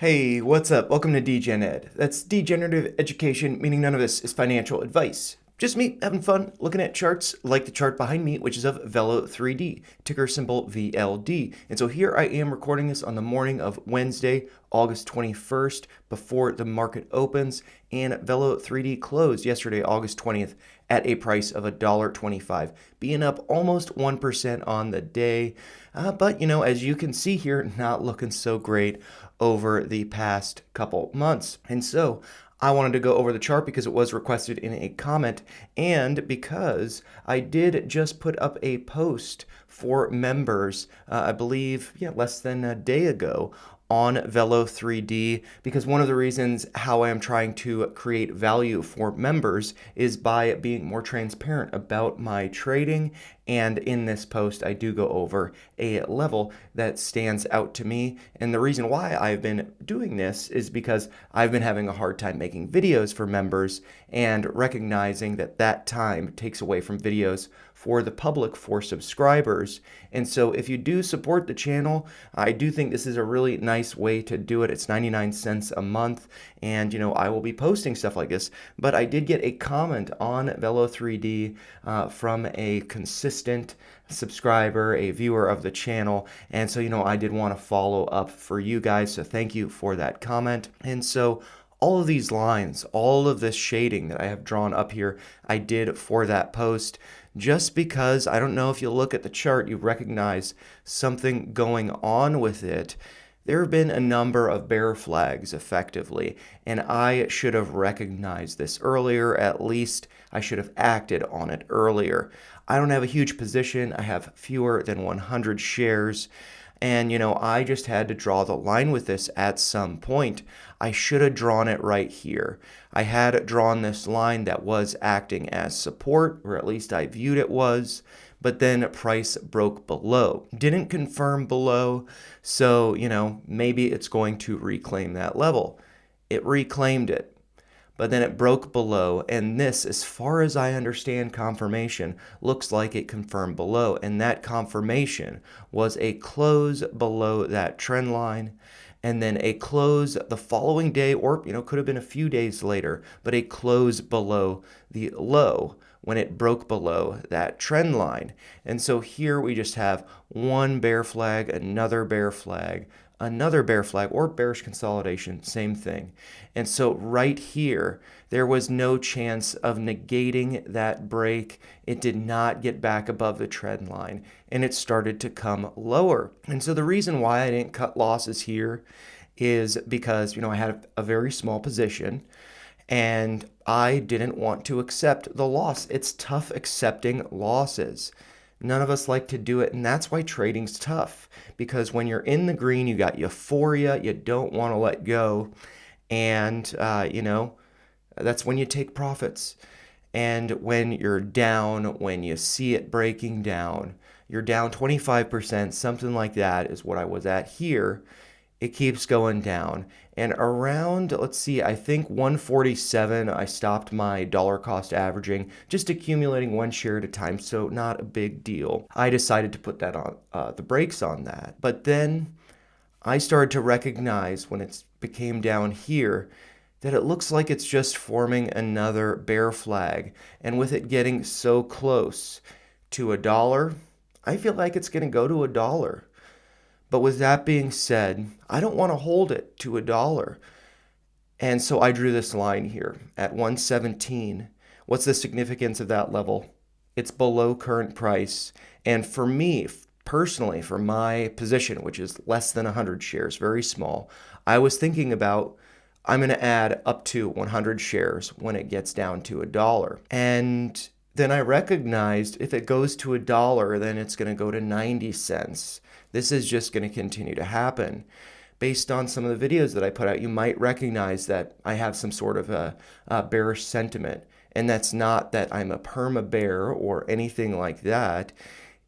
Hey, what's up? Welcome to Degen Ed. That's degenerative education, meaning none of this is financial advice. Just me having fun looking at charts like the chart behind me, which is of Velo3D, ticker symbol VLD. And so here I am recording this on the morning of Wednesday, August 21st, before the market opens. And Velo3D closed yesterday, August 20th, at a price of $1.25, being up almost 1% on the day. But, as you can see here, not looking so great over the past couple months. And so I wanted to go over the chart because it was requested in a comment and because I did just put up a post for members, I believe, less than a day ago on Velo3D, because one of the reasons how I am trying to create value for members is by being more transparent about my trading. And in this post, I do go over a level that stands out to me. And the reason why I've been doing this is because I've been having a hard time making videos for members and recognizing that that time takes away from videos for the public, for subscribers. And so if you do support the channel, I do think this is a really nice way to do it. It's 99 cents a month, and I will be posting stuff like this. But I did get a comment on Velo3D from a consistent subscriber, a viewer of the channel, and so I did want to follow up for you guys, so thank you for that comment. And so all of these lines, all of this shading that I have drawn up here, I did for that post just because I don't know if you look at the chart, you recognize something going on with it. There have been a number of bear flags effectively, and I should have recognized this earlier. At least I should have acted on it earlier. I don't have a huge position. I have fewer than 100 shares. And, I just had to draw the line with this at some point. I should have drawn it right here. I had drawn this line that was acting as support, or at least I viewed it was, but then price broke below. Didn't confirm below, so, maybe it's going to reclaim that level. It reclaimed it. But then it broke below, and this, as far as I understand confirmation, looks like it confirmed below, and that confirmation was a close below that trend line, and then a close the following day, or could have been a few days later, but a close below the low when it broke below that trend line. And so here we just have one bear flag, another bear flag, another bear flag, or bearish consolidation, same thing. And so right here, there was no chance of negating that break. It did not get back above the trend line, and it started to come lower. And so the reason why I didn't cut losses here is because, I had a very small position, and I didn't want to accept the loss. It's tough accepting losses. None of us like to do it, and that's why trading's tough. Because when you're in the green, you got euphoria, you don't want to let go, and that's when you take profits. And when you're down, when you see it breaking down, you're down 25%, something like that is what I was at here. It keeps going down, and around, let's see, I think 147, I stopped my dollar cost averaging, just accumulating one share at a time, so not a big deal. I decided to put that on the brakes on that. But then I started to recognize when it became down here that it looks like it's just forming another bear flag, and with it getting so close to $1, I feel like it's going to go to $1. But with that being said, I don't want to hold it to $1. And so I drew this line here at 117. What's the significance of that level? It's below current price. And for me, personally, for my position, which is less than 100 shares, very small, I was thinking about I'm going to add up to 100 shares when it gets down to $1. And then I recognized if it goes to $1, then it's going to go to 90 cents. This is just going to continue to happen. Based on some of the videos that I put out, you might recognize that I have some sort of a bearish sentiment. And that's not that I'm a perma bear or anything like that.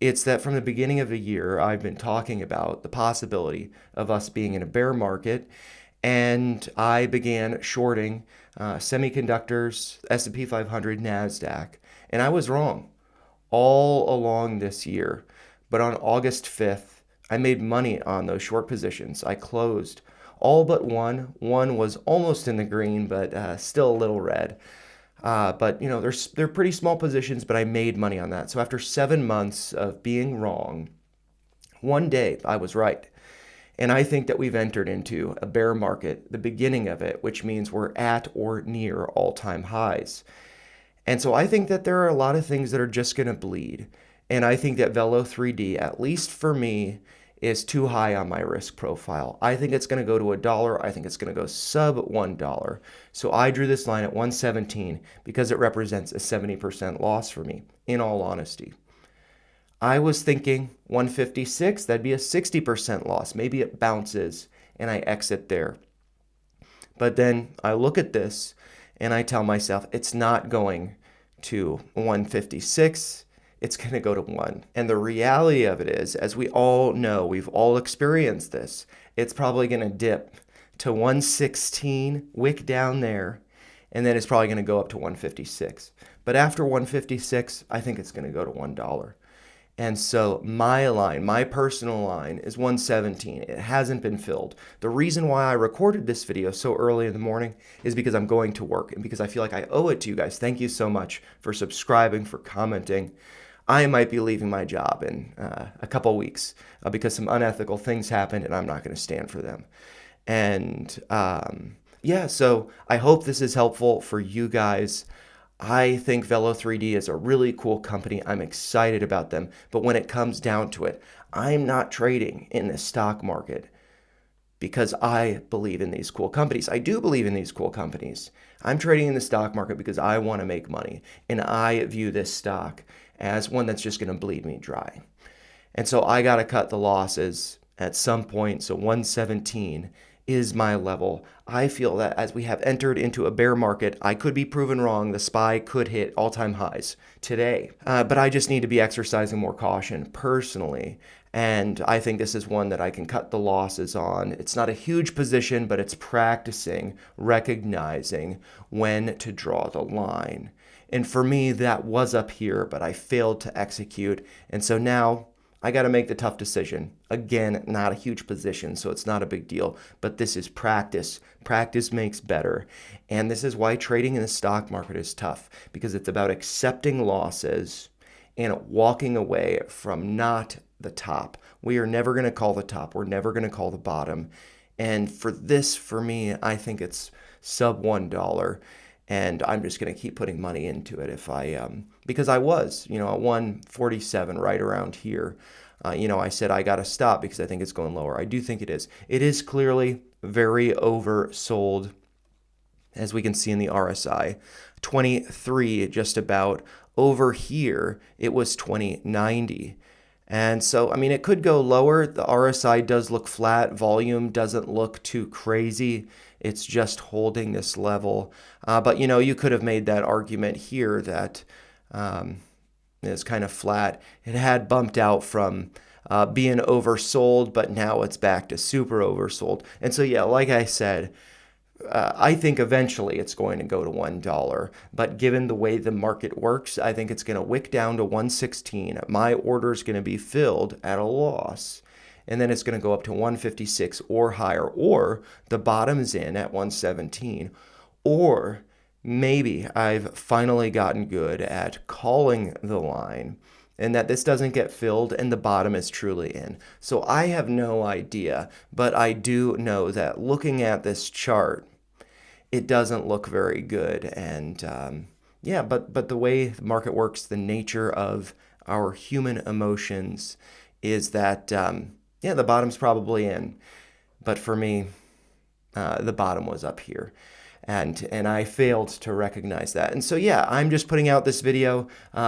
It's that from the beginning of the year, I've been talking about the possibility of us being in a bear market. And I began shorting semiconductors, S&P 500, NASDAQ. And I was wrong all along this year. But on August 5th, I made money on those short positions. I closed all but one. One was almost in the green, but still a little red. But they're pretty small positions, but I made money on that. So after 7 months of being wrong, one day I was right. And I think that we've entered into a bear market, the beginning of it, which means we're at or near all-time highs. And so I think that there are a lot of things that are just going to bleed. And I think that Velo3D, at least for me, is too high on my risk profile. I think it's going to go to $1. I think it's going to go sub $1. So I drew this line at 117 because it represents a 70% loss for me, in all honesty. I was thinking 156, that'd be a 60% loss. Maybe it bounces and I exit there. But then I look at this and I tell myself it's not going to 156. It's going to go to 1. And the reality of it is, as we all know, we've all experienced this, it's probably going to dip to 116, wick down there, and then it's probably going to go up to 156. But after 156, I think it's going to go to $1. And so my line, my personal line, is 117. It hasn't been filled. The reason why I recorded this video so early in the morning is because I'm going to work and because I feel like I owe it to you guys. Thank you so much for subscribing, for commenting. I might be leaving my job in a couple weeks because some unethical things happened and I'm not going to stand for them. And yeah, so I hope this is helpful for you guys. I think Velo3D is a really cool company. I'm excited about them. But when it comes down to it, I'm not trading in the stock market because I believe in these cool companies. I do believe in these cool companies. I'm trading in the stock market because I want to make money. And I view this stock as one that's just going to bleed me dry. And so I got to cut the losses at some point. So 117 is my level. I feel that as we have entered into a bear market, I could be proven wrong. The SPY could hit all-time highs today. But I just need to be exercising more caution personally. And I think this is one that I can cut the losses on. It's not a huge position, but it's practicing, recognizing when to draw the line. And for me, that was up here, but I failed to execute. And so now I got to make the tough decision. Again, not a huge position, so it's not a big deal, but this is practice. Practice makes better. And this is why trading in the stock market is tough, because it's about accepting losses and walking away from not the top. We are never going to call the top. We're never going to call the bottom. And for this, for me, I think it's sub $1. And I'm just going to keep putting money into it because I was, at 147 right around here. I said I got to stop because I think it's going lower. I do think it is. It is clearly very oversold, as we can see in the RSI. 23 just about. Over here, it was 2090. And so, it could go lower. The RSI does look flat. Volume doesn't look too crazy. It's just holding this level. But, you could have made that argument here that it's kind of flat. It had bumped out from being oversold, but now it's back to super oversold. And so, yeah, like I said, I think eventually it's going to go to $1, but given the way the market works, I think it's going to wick down to 116. My order is going to be filled at a loss, and then it's going to go up to 156 or higher, or the bottom is in at 117, or maybe I've finally gotten good at calling the line and that this doesn't get filled and the bottom is truly in. So I have no idea, but I do know that looking at this chart, it doesn't look very good. And yeah, but the way the market works, the nature of our human emotions is that, yeah, the bottom's probably in. But for me, the bottom was up here. And I failed to recognize that. And so, yeah, I'm just putting out this video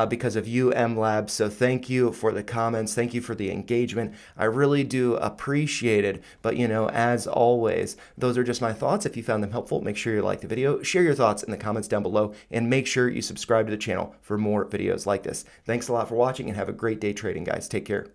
because of you, MLabs. So thank you for the comments. Thank you for the engagement. I really do appreciate it. But, as always, those are just my thoughts. If you found them helpful, make sure you like the video, share your thoughts in the comments down below, and make sure you subscribe to the channel for more videos like this. Thanks a lot for watching and have a great day trading, guys. Take care.